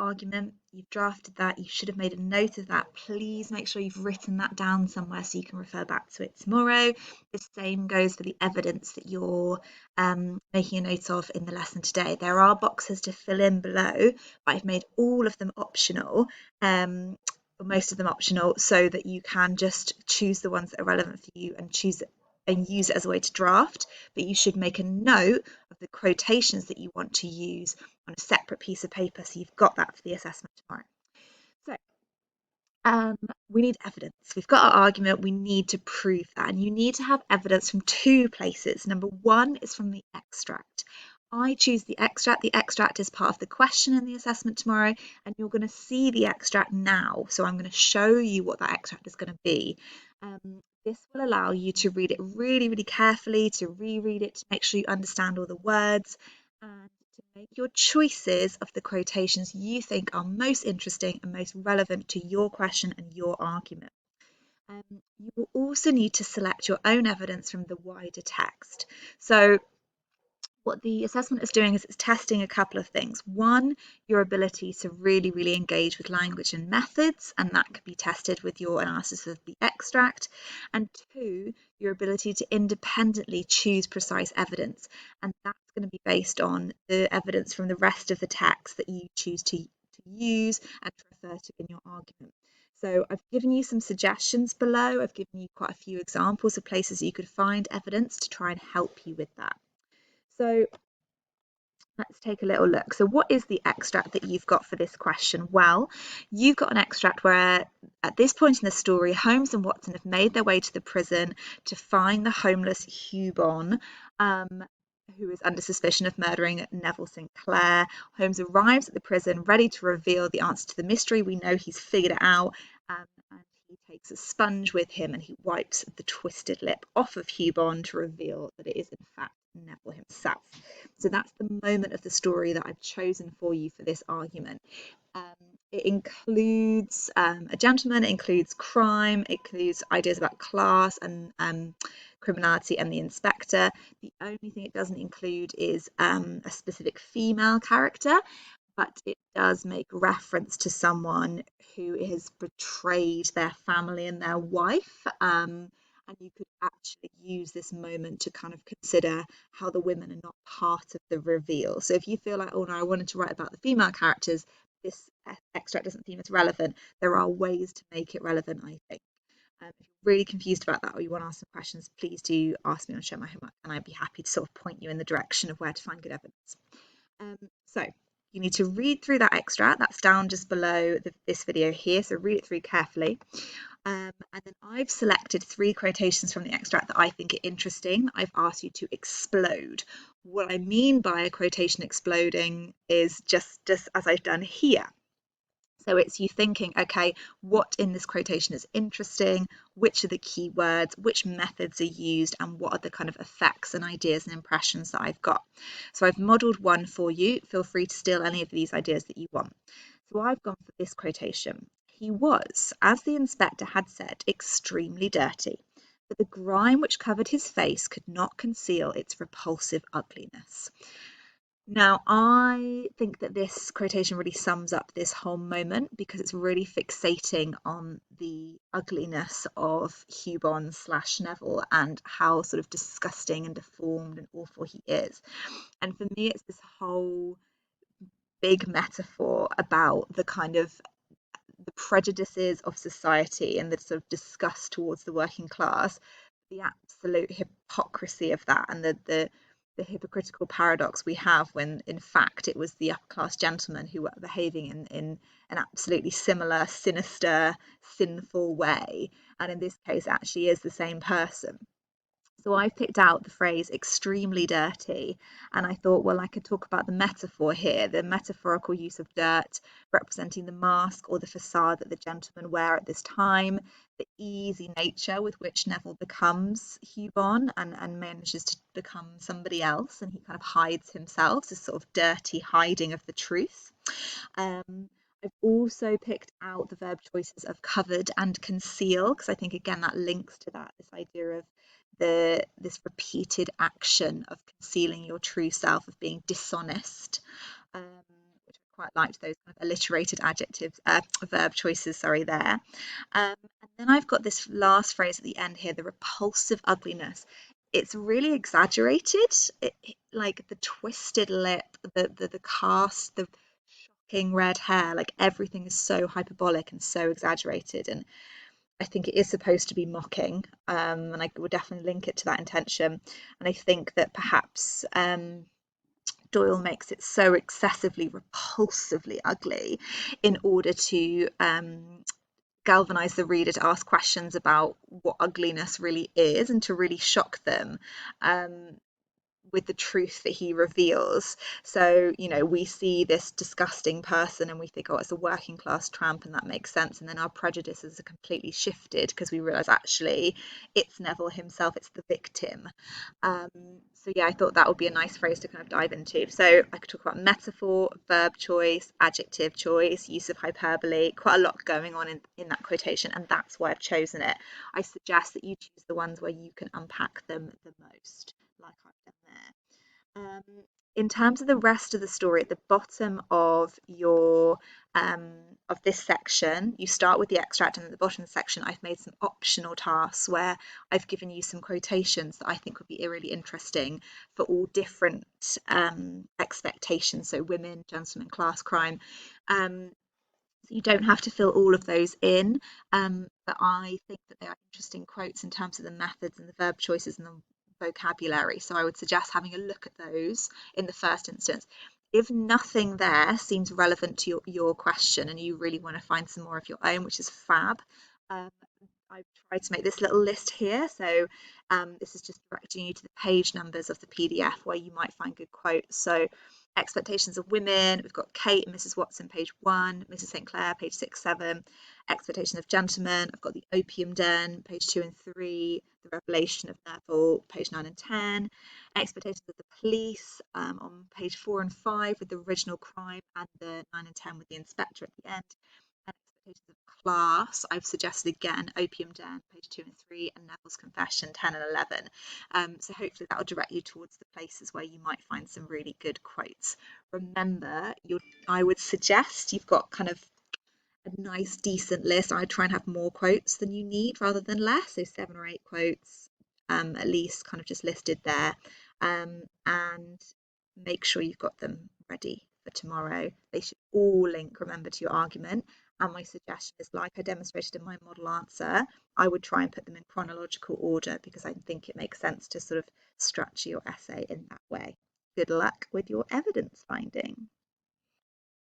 argument, you've drafted that, you should have made a note of that. Please make sure you've written that down somewhere so you can refer back to it tomorrow. The same goes for the evidence that you're making a note of in the lesson today. There are boxes to fill in below, but I've made all of them optional, or most of them optional, so that you can just choose the ones that are relevant for you and choose it and use it as a way to draft, but you should make a note of the quotations that you want to use on a separate piece of paper so you've got that for the assessment tomorrow. So we need evidence. We've got our argument, we need to prove that, and you need to have evidence from two places. Number one is from the extract. I choose the extract. The extract is part of the question in the assessment tomorrow, and you're going to see the extract now. So I'm going to show you what that extract is going to be. This will allow you to read it really, really carefully, to reread it, to make sure you understand all the words, and to make your choices of the quotations you think are most interesting and most relevant to your question and your argument. You will also need to select your own evidence from the wider text. So what the assessment is doing is it's testing a couple of things. One, your ability to really, really engage with language and methods, and that could be tested with your analysis of the extract. And two, your ability to independently choose precise evidence, and that's going to be based on the evidence from the rest of the text that you choose to use and to refer to in your argument. So I've given you some suggestions below. I've given you quite a few examples of places you could find evidence to try and help you with that. So let's take a little look. So what is the extract that you've got for this question? Well, you've got an extract where at this point in the story, Holmes and Watson have made their way to the prison to find the homeless Hubon, who is under suspicion of murdering Neville Sinclair. Holmes arrives at the prison ready to reveal the answer to the mystery. We know he's figured it out, and he takes a sponge with him and he wipes the twisted lip off of Hubon to reveal that it is in fact Neville himself. So that's the moment of the story that I've chosen for you for this argument. It includes a gentleman, it includes crime, it includes ideas about class and criminality and the inspector. The only thing it doesn't include is a specific female character, but it does make reference to someone who has betrayed their family and their wife. And you could actually use this moment to kind of consider how the women are not part of the reveal. So if you feel like, oh no, I wanted to write about the female characters, this extract doesn't seem as relevant, there are ways to make it relevant, I think. If you're really confused about that or you want to ask some questions, please do ask me on Share My Homework and I'd be happy to sort of point you in the direction of where to find good evidence. So you need to read through that extract. That's down just below this video here, so read it through carefully. And then I've selected 3 quotations from the extract that I think are interesting. I've asked you to explode. What I mean by a quotation exploding is just as I've done here. So it's you thinking, okay, what in this quotation is interesting? Which are the key words? Which methods are used? And what are the kind of effects and ideas and impressions that I've got? So I've modelled one for you. Feel free to steal any of these ideas that you want. So I've gone for this quotation. He was, as the inspector had said, extremely dirty, but the grime which covered his face could not conceal its repulsive ugliness. Now, I think that this quotation really sums up this whole moment because it's really fixating on the ugliness of Hubon / Neville and how sort of disgusting and deformed and awful he is. And for me, it's this whole big metaphor about the kind of the prejudices of society and the sort of disgust towards the working class, the absolute hypocrisy of that, and the hypocritical paradox we have when in fact it was the upper class gentlemen who were behaving in an absolutely similar, sinister, sinful way, and in this case actually is the same person. So I picked out the phrase extremely dirty, and I thought, well, I could talk about the metaphor here, the metaphorical use of dirt representing the mask or the facade that the gentlemen wear at this time, the easy nature with which Neville becomes Hubon and manages to become somebody else, and he kind of hides himself, this sort of dirty hiding of the truth. I've also picked out the verb choices of covered and conceal, because I think, again, that links to that, this idea of this repeated action of concealing your true self, of being dishonest, which I quite liked those kind of alliterated adjectives, verb choices, sorry, there. And then I've got this last phrase at the end here, the repulsive ugliness. It's really exaggerated, like the twisted lip, the cast, the shocking red hair, like everything is so hyperbolic and so exaggerated. And I think it is supposed to be mocking, and I would definitely link it to that intention. And I think that perhaps Doyle makes it so excessively, repulsively ugly in order to galvanize the reader to ask questions about what ugliness really is and to really shock them. With the truth that he reveals. So, we see this disgusting person and we think, oh, it's a working class tramp, and that makes sense. And then our prejudices are completely shifted because we realize actually it's Neville himself, it's the victim. So, yeah, I thought that would be a nice phrase to kind of dive into. So, I could talk about metaphor, verb choice, adjective choice, use of hyperbole, quite a lot going on in that quotation, and that's why I've chosen it. I suggest that you choose the ones where you can unpack them the most, like I've done there. In terms of the rest of the story, at the bottom of your of this section, you start with the extract, and at the bottom of the section, I've made some optional tasks where I've given you some quotations that I think would be really interesting for all different expectations. So women, gentlemen, class, crime. So you don't have to fill all of those in, but I think that they are interesting quotes in terms of the methods and the verb choices and the vocabulary. So I would suggest having a look at those in the first instance. If nothing there seems relevant to your question and you really want to find some more of your own, which is fab, um, I've tried to make this little list here. So this is just directing you to the page numbers of the PDF where you might find good quotes. So expectations of women, we've got Kate and Mrs. Watson, page 1, Mrs. St. Clair, page 6, 7. Expectations of gentlemen, I've got the Opium Den, page 2 and 3. The Revelation of Neville, page 9 and 10. Expectations of the police on page 4 and 5 with the original crime, and the 9 and 10 with the inspector at the end. And expectations of class, I've suggested again Opium Den, page 2 and 3, and Neville's Confession, 10 and 11. So hopefully that will direct you towards the places where you might find some really good quotes. Remember, I would suggest you've got kind of a nice, decent list. I try and have more quotes than you need rather than less, so 7 or 8 quotes at least kind of just listed there, and make sure you've got them ready for tomorrow. They should all link, remember, to your argument. And my suggestion is, like I demonstrated in my model answer, I would try and put them in chronological order because I think it makes sense to sort of structure your essay in that way. Good luck with your evidence finding.